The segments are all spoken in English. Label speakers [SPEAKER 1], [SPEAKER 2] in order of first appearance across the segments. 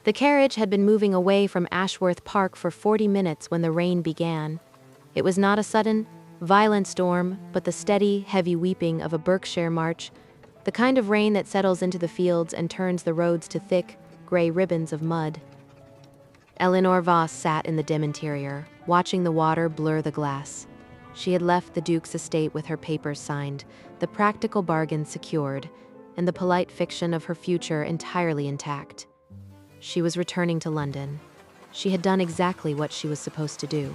[SPEAKER 1] The carriage had been moving away from Ashworth Park for 40 minutes when the rain began. It was not a sudden, violent storm, but the steady, heavy weeping of a Berkshire march, the kind of rain that settles into the fields and turns the roads to thick, gray ribbons of mud. Eleanor Voss sat in the dim interior, watching the water blur the glass. She had left the Duke's estate with her papers signed, the practical bargain secured, and the polite fiction of her future entirely intact. She was returning to London. She had done exactly what she was supposed to do.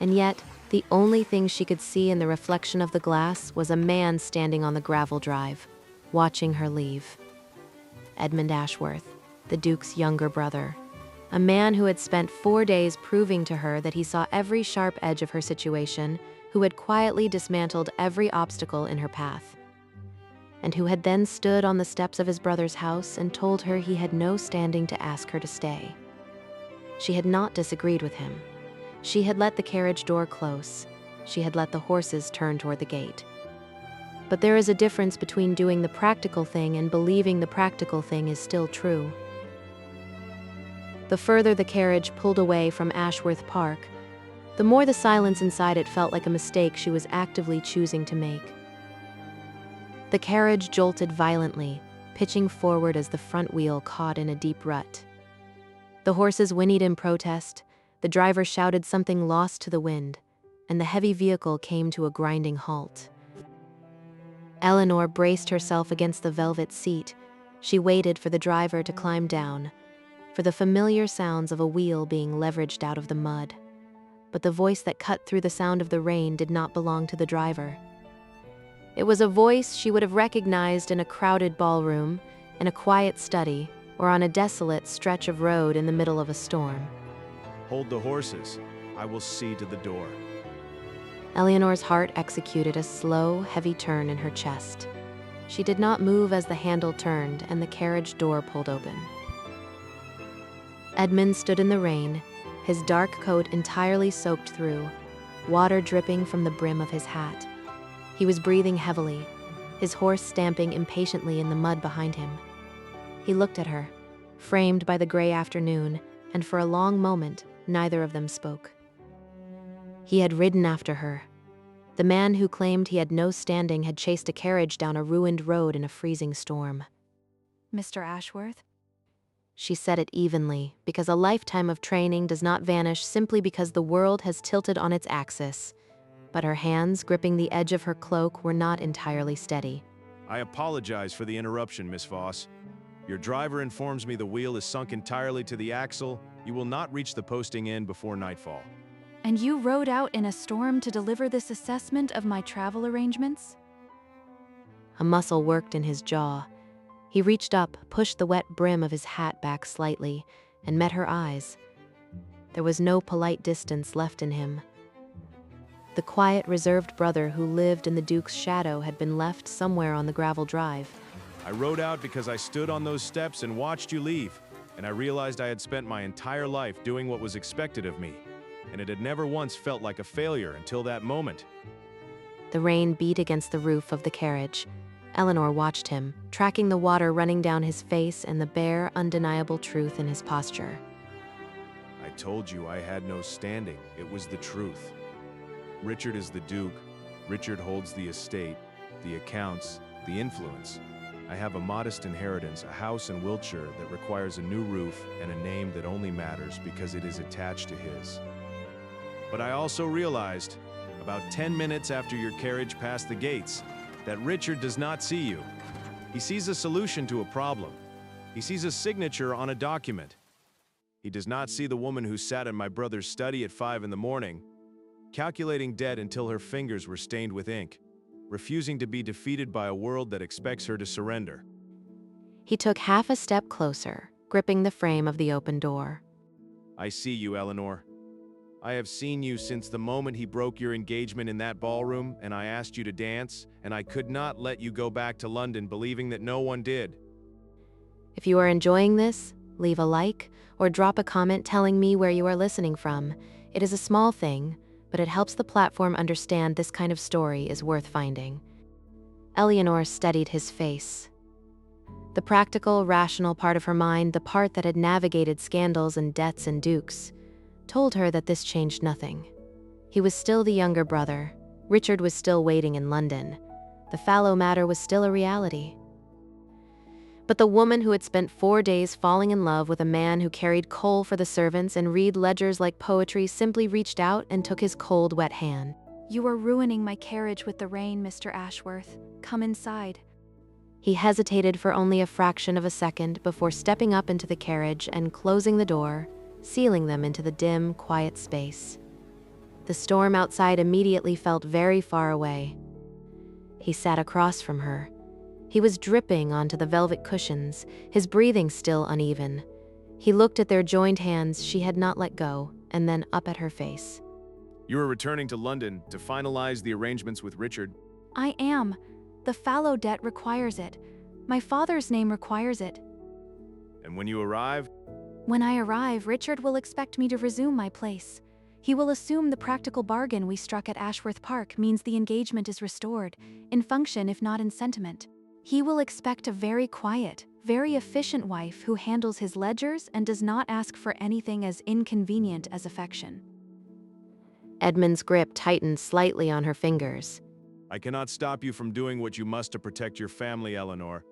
[SPEAKER 1] And yet, the only thing she could see in the reflection of the glass was a man standing on the gravel drive, watching her leave. Edmund Ashworth, the Duke's younger brother. A man who had spent 4 days proving to her that he saw every sharp edge of her situation, who had quietly dismantled every obstacle in her path, and who had then stood on the steps of his brother's house and told her he had no standing to ask her to stay. She had not disagreed with him. She had let the carriage door close. She had let the horses turn toward the gate. But there is a difference between doing the practical thing and believing the practical thing is still true. The further the carriage pulled away from Ashworth Park, the more the silence inside it felt like a mistake she was actively choosing to make. The carriage jolted violently, pitching forward as the front wheel caught in a deep rut. The horses whinnied in protest, the driver shouted something lost to the wind, and the heavy vehicle came to a grinding halt. Eleanor braced herself against the velvet seat. She waited for the driver to climb down, for the familiar sounds of a wheel being leveraged out of the mud. But the voice that cut through the sound of the rain did not belong to the driver. It was a voice she would have recognized in a crowded ballroom, in a quiet study, or on a desolate stretch of road in the middle of a storm.
[SPEAKER 2] Hold the horses. I will see to the door.
[SPEAKER 1] Eleanor's heart executed a slow, heavy turn in her chest. She did not move as the handle turned and the carriage door pulled open. Edmund stood in the rain, his dark coat entirely soaked through, water dripping from the brim of his hat. He was breathing heavily, his horse stamping impatiently in the mud behind him. He looked at her, framed by the gray afternoon, and for a long moment, neither of them spoke. He had ridden after her. The man who claimed he had no standing had chased a carriage down a ruined road in a freezing storm.
[SPEAKER 3] Mr. Ashworth?
[SPEAKER 1] She said it evenly, because a lifetime of training does not vanish simply because the world has tilted on its axis. But her hands, gripping the edge of her cloak, were not entirely steady.
[SPEAKER 2] I apologize for the interruption, Miss Voss. Your driver informs me the wheel is sunk entirely to the axle. You will not reach the posting inn before nightfall.
[SPEAKER 3] And you rode out in a storm to deliver this assessment of my travel arrangements?
[SPEAKER 1] A muscle worked in his jaw. He reached up, pushed the wet brim of his hat back slightly, and met her eyes. There was no polite distance left in him. The quiet, reserved brother who lived in the Duke's shadow had been left somewhere on the gravel drive.
[SPEAKER 2] I rode out because I stood on those steps and watched you leave, and I realized I had spent my entire life doing what was expected of me, and it had never once felt like a failure until that moment.
[SPEAKER 1] The rain beat against the roof of the carriage. Eleanor watched him, tracking the water running down his face and the bare, undeniable truth in his posture.
[SPEAKER 2] I told you I had no standing. It was the truth. Richard is the Duke. Richard holds the estate, the accounts, the influence. I have a modest inheritance, a house in Wiltshire that requires a new roof and a name that only matters because it is attached to his. But I also realized, about 10 minutes after your carriage passed the gates, that Richard does not see you. He sees a solution to a problem. He sees a signature on a document. He does not see the woman who sat in my brother's study at 5 in the morning, calculating debt until her fingers were stained with ink, refusing to be defeated by a world that expects her to surrender.
[SPEAKER 1] He took half a step closer, gripping the frame of the open door.
[SPEAKER 2] I see you, Eleanor. I have seen you since the moment he broke your engagement in that ballroom and I asked you to dance, and I could not let you go back to London believing that no one did.
[SPEAKER 1] If you are enjoying this, leave a like or drop a comment telling me where you are listening from. It is a small thing, but it helps the platform understand this kind of story is worth finding. Eleanor steadied his face. The practical, rational part of her mind, the part that had navigated scandals and debts and dukes, told her that this changed nothing. He was still the younger brother. Richard was still waiting in London. The fallow matter was still a reality. But the woman who had spent 4 days falling in love with a man who carried coal for the servants and read ledgers like poetry simply reached out and took his cold, wet hand.
[SPEAKER 3] You are ruining my carriage with the rain, Mr. Ashworth. Come inside.
[SPEAKER 1] He hesitated for only a fraction of a second before stepping up into the carriage and closing the door, sealing them into the dim, quiet space. The storm outside immediately felt very far away. He sat across from her. He was dripping onto the velvet cushions, his breathing still uneven. He looked at their joined hands she had not let go, and then up at her face.
[SPEAKER 2] You are returning to London to finalize the arrangements with Richard.
[SPEAKER 3] I am. The fallow debt requires it. My father's name requires it.
[SPEAKER 2] And when you arrive?
[SPEAKER 3] When I arrive, Richard will expect me to resume my place. He will assume the practical bargain we struck at Ashworth Park means the engagement is restored, in function if not in sentiment. He will expect a very quiet, very efficient wife who handles his ledgers and does not ask for anything as inconvenient as affection.
[SPEAKER 1] Edmund's grip tightened slightly on her fingers.
[SPEAKER 2] I cannot stop you from doing what you must to protect your family, Eleanor.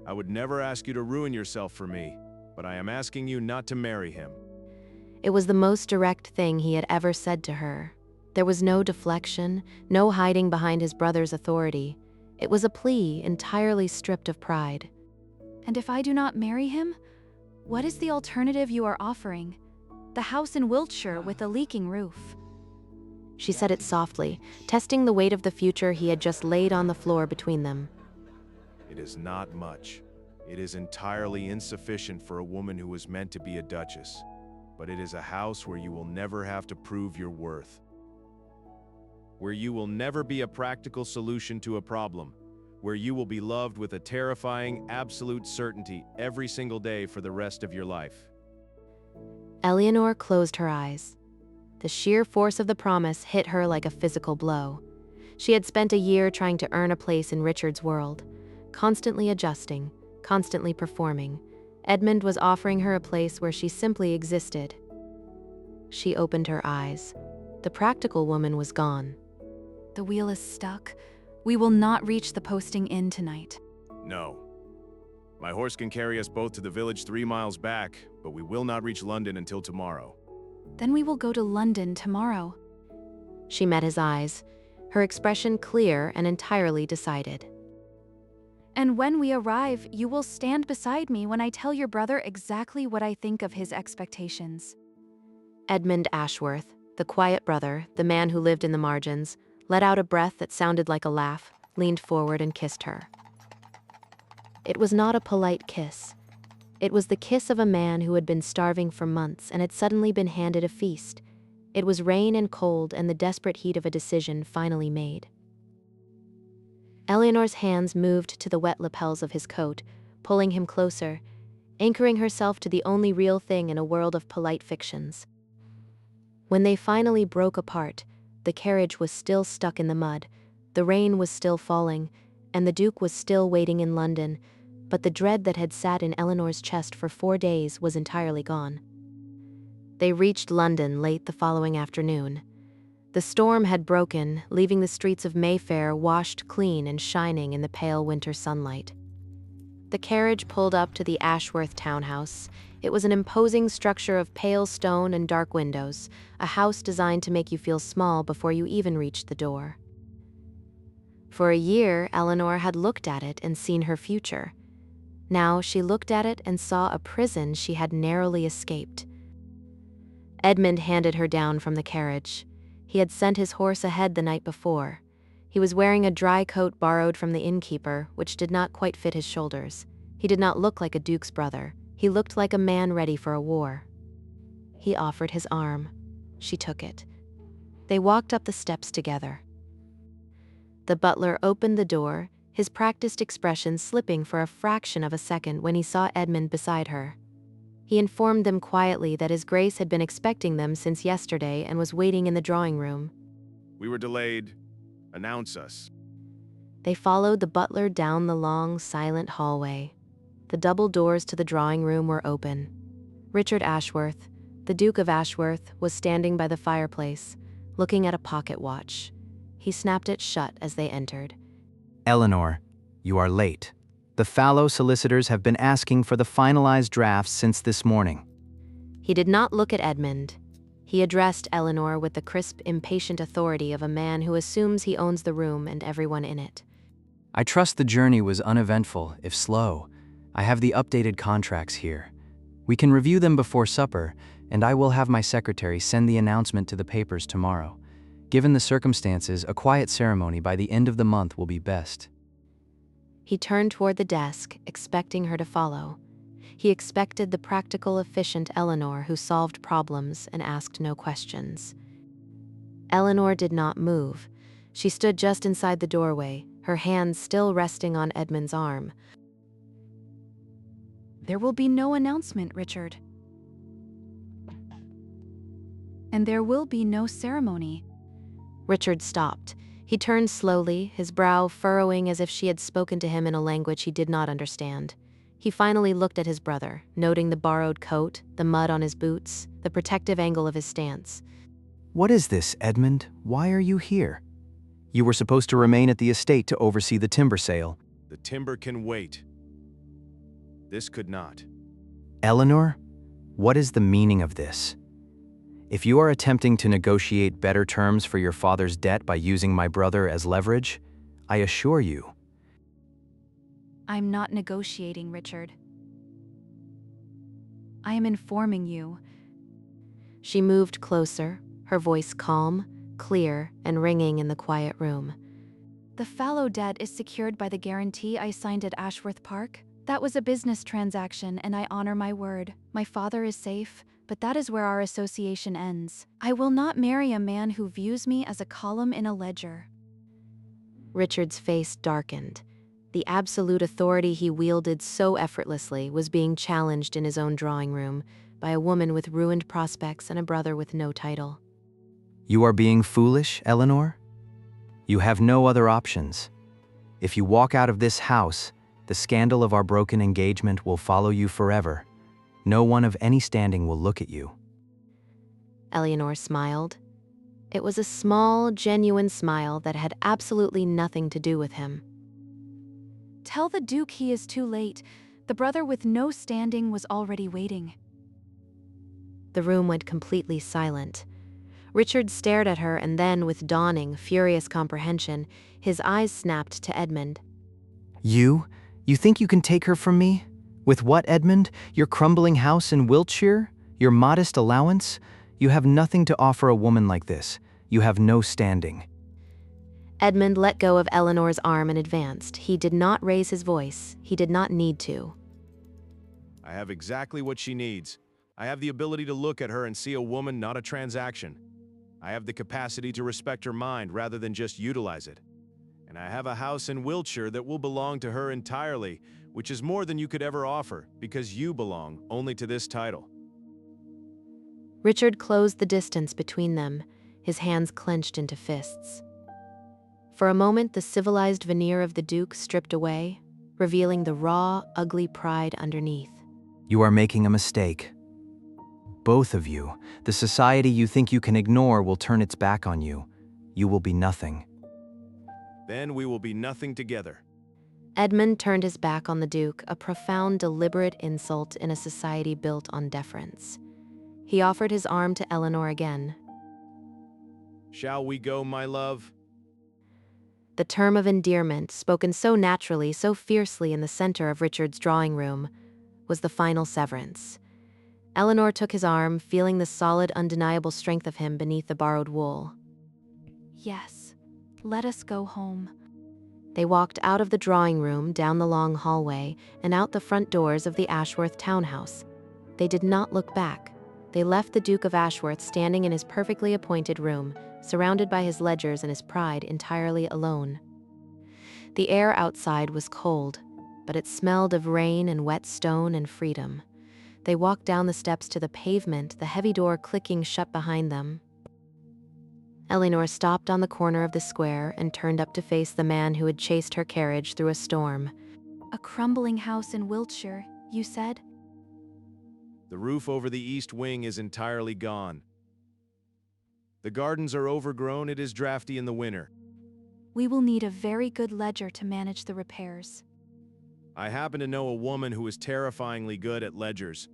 [SPEAKER 2] I would never ask you to ruin yourself for me, but I am asking you not to marry him.
[SPEAKER 1] It was the most direct thing he had ever said to her. There was no deflection, no hiding behind his brother's authority. It was a plea entirely stripped of pride.
[SPEAKER 3] And if I do not marry him, what is the alternative you are offering? The house in Wiltshire with a leaking roof.
[SPEAKER 1] She said it softly, testing the weight of the future he had just laid on the floor between them.
[SPEAKER 2] It is not much. It is entirely insufficient for a woman who was meant to be a duchess. But it is a house where you will never have to prove your worth. Where you will never be a practical solution to a problem. Where you will be loved with a terrifying, absolute certainty every single day for the rest of your life.
[SPEAKER 1] Eleanor closed her eyes. The sheer force of the promise hit her like a physical blow. She had spent a year trying to earn a place in Richard's world, constantly adjusting, constantly performing. Edmund was offering her a place where she simply existed. She opened her eyes. The practical woman was gone.
[SPEAKER 3] The wheel is stuck. We will not reach the posting inn tonight.
[SPEAKER 2] No. My horse can carry us both to the village 3 miles back, but we will not reach London until tomorrow.
[SPEAKER 3] Then we will go to London tomorrow.
[SPEAKER 1] She met his eyes, her expression clear and entirely decided.
[SPEAKER 3] And when we arrive, you will stand beside me when I tell your brother exactly what I think of his expectations.
[SPEAKER 1] Edmund Ashworth, the quiet brother, the man who lived in the margins, let out a breath that sounded like a laugh, leaned forward and kissed her. It was not a polite kiss. It was the kiss of a man who had been starving for months and had suddenly been handed a feast. It was rain and cold and the desperate heat of a decision finally made. Eleanor's hands moved to the wet lapels of his coat, pulling him closer, anchoring herself to the only real thing in a world of polite fictions. When they finally broke apart, the carriage was still stuck in the mud, the rain was still falling, and the Duke was still waiting in London, but the dread that had sat in Eleanor's chest for 4 days was entirely gone. They reached London late the following afternoon. The storm had broken, leaving the streets of Mayfair washed clean and shining in the pale winter sunlight. The carriage pulled up to the Ashworth townhouse. It was an imposing structure of pale stone and dark windows, a house designed to make you feel small before you even reached the door. For a year, Eleanor had looked at it and seen her future. Now she looked at it and saw a prison she had narrowly escaped. Edmund handed her down from the carriage. He had sent his horse ahead the night before. He was wearing a dry coat borrowed from the innkeeper, which did not quite fit his shoulders. He did not look like a duke's brother. He looked like a man ready for a war. He offered his arm. She took it. They walked up the steps together. The butler opened the door, his practiced expression slipping for a fraction of a second when he saw Edmund beside her. He informed them quietly that His Grace had been expecting them since yesterday and was waiting in the drawing room.
[SPEAKER 2] We were delayed. Announce us.
[SPEAKER 1] They followed the butler down the long, silent hallway. The double doors to the drawing room were open. Richard Ashworth, the Duke of Ashworth, was standing by the fireplace, looking at a pocket watch. He snapped it shut as they entered.
[SPEAKER 4] Eleanor, you are late. The Fallow solicitors have been asking for the finalized drafts since this morning.
[SPEAKER 1] He did not look at Edmund. He addressed Eleanor with the crisp, impatient authority of a man who assumes he owns the room and everyone in it.
[SPEAKER 4] I trust the journey was uneventful, if slow. I have the updated contracts here. We can review them before supper, and I will have my secretary send the announcement to the papers tomorrow. Given the circumstances, a quiet ceremony by the end of the month will be best.
[SPEAKER 1] He turned toward the desk, expecting her to follow. He expected the practical, efficient Eleanor who solved problems and asked no questions. Eleanor did not move. She stood just inside the doorway, her hands still resting on Edmund's arm.
[SPEAKER 3] There will be no announcement, Richard. And there will be no ceremony.
[SPEAKER 1] Richard stopped. He turned slowly, his brow furrowing as if she had spoken to him in a language he did not understand. He finally looked at his brother, noting the borrowed coat, the mud on his boots, the protective angle of his stance.
[SPEAKER 4] What is this, Edmund? Why are you here? You were supposed to remain at the estate to oversee the timber sale.
[SPEAKER 2] The timber can wait. This could not.
[SPEAKER 4] Eleanor, what is the meaning of this? If you are attempting to negotiate better terms for your father's debt by using my brother as leverage, I assure you.
[SPEAKER 3] I'm not negotiating, Richard. I am informing you.
[SPEAKER 1] She moved closer, her voice calm, clear, and ringing in the quiet room.
[SPEAKER 3] The fallow debt is secured by the guarantee I signed at Ashworth Park. That was a business transaction, and I honor my word. My father is safe, but that is where our association ends. I will not marry a man who views me as a column in a ledger.
[SPEAKER 1] Richard's face darkened. The absolute authority he wielded so effortlessly was being challenged in his own drawing room by a woman with ruined prospects and a brother with no title.
[SPEAKER 4] You are being foolish, Eleanor? You have no other options. If you walk out of this house, the scandal of our broken engagement will follow you forever. No one of any standing will look at you.
[SPEAKER 1] Eleanor smiled. It was a small, genuine smile that had absolutely nothing to do with him.
[SPEAKER 3] Tell the Duke he is too late. The brother with no standing was already waiting.
[SPEAKER 1] The room went completely silent. Richard stared at her, and then, with dawning, furious comprehension, his eyes snapped to Edmund.
[SPEAKER 4] You think you can take her from me? With what, Edmund? Your crumbling house in Wiltshire? Your modest allowance? You have nothing to offer a woman like this. You have no standing.
[SPEAKER 1] Edmund let go of Eleanor's arm and advanced. He did not raise his voice. He did not need to.
[SPEAKER 2] I have exactly what she needs. I have the ability to look at her and see a woman, not a transaction. I have the capacity to respect her mind rather than just utilize it. And I have a house in Wiltshire that will belong to her entirely, which is more than you could ever offer, because you belong only to this title.
[SPEAKER 1] Richard closed the distance between them, his hands clenched into fists. For a moment, the civilized veneer of the Duke stripped away, revealing the raw, ugly pride underneath.
[SPEAKER 4] You are making a mistake. Both of you. The society you think you can ignore will turn its back on you. You will be nothing.
[SPEAKER 2] Then we will be nothing together.
[SPEAKER 1] Edmund turned his back on the Duke, a profound, deliberate insult in a society built on deference. He offered his arm to Eleanor again.
[SPEAKER 2] Shall we go, my love?
[SPEAKER 1] The term of endearment, spoken so naturally, so fiercely in the center of Richard's drawing room, was the final severance. Eleanor took his arm, feeling the solid, undeniable strength of him beneath the borrowed wool.
[SPEAKER 3] Yes, let us go home.
[SPEAKER 1] They walked out of the drawing room, down the long hallway, and out the front doors of the Ashworth townhouse. They did not look back. They left the Duke of Ashworth standing in his perfectly appointed room, surrounded by his ledgers and his pride, entirely alone. The air outside was cold, but it smelled of rain and wet stone and freedom. They walked down the steps to the pavement, the heavy door clicking shut behind them. Eleanor stopped on the corner of the square and turned up to face the man who had chased her carriage through a storm.
[SPEAKER 3] A crumbling house in Wiltshire, you said?
[SPEAKER 2] The roof over the east wing is entirely gone. The gardens are overgrown, it is drafty in the winter.
[SPEAKER 3] We will need a very good ledger to manage the repairs.
[SPEAKER 2] I happen to know a woman who is terrifyingly good at ledgers.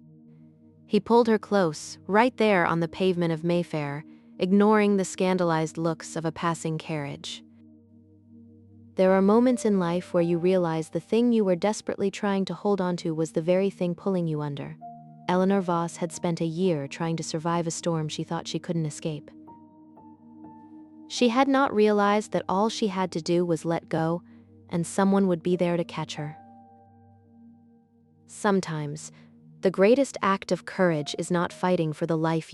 [SPEAKER 1] He pulled her close, right there on the pavement of Mayfair, ignoring the scandalized looks of a passing carriage. There are moments in life where you realize the thing you were desperately trying to hold onto was the very thing pulling you under. Eleanor Voss had spent a year trying to survive a storm she thought she couldn't escape. She had not realized that all she had to do was let go, and someone would be there to catch her. Sometimes, the greatest act of courage is not fighting for the life you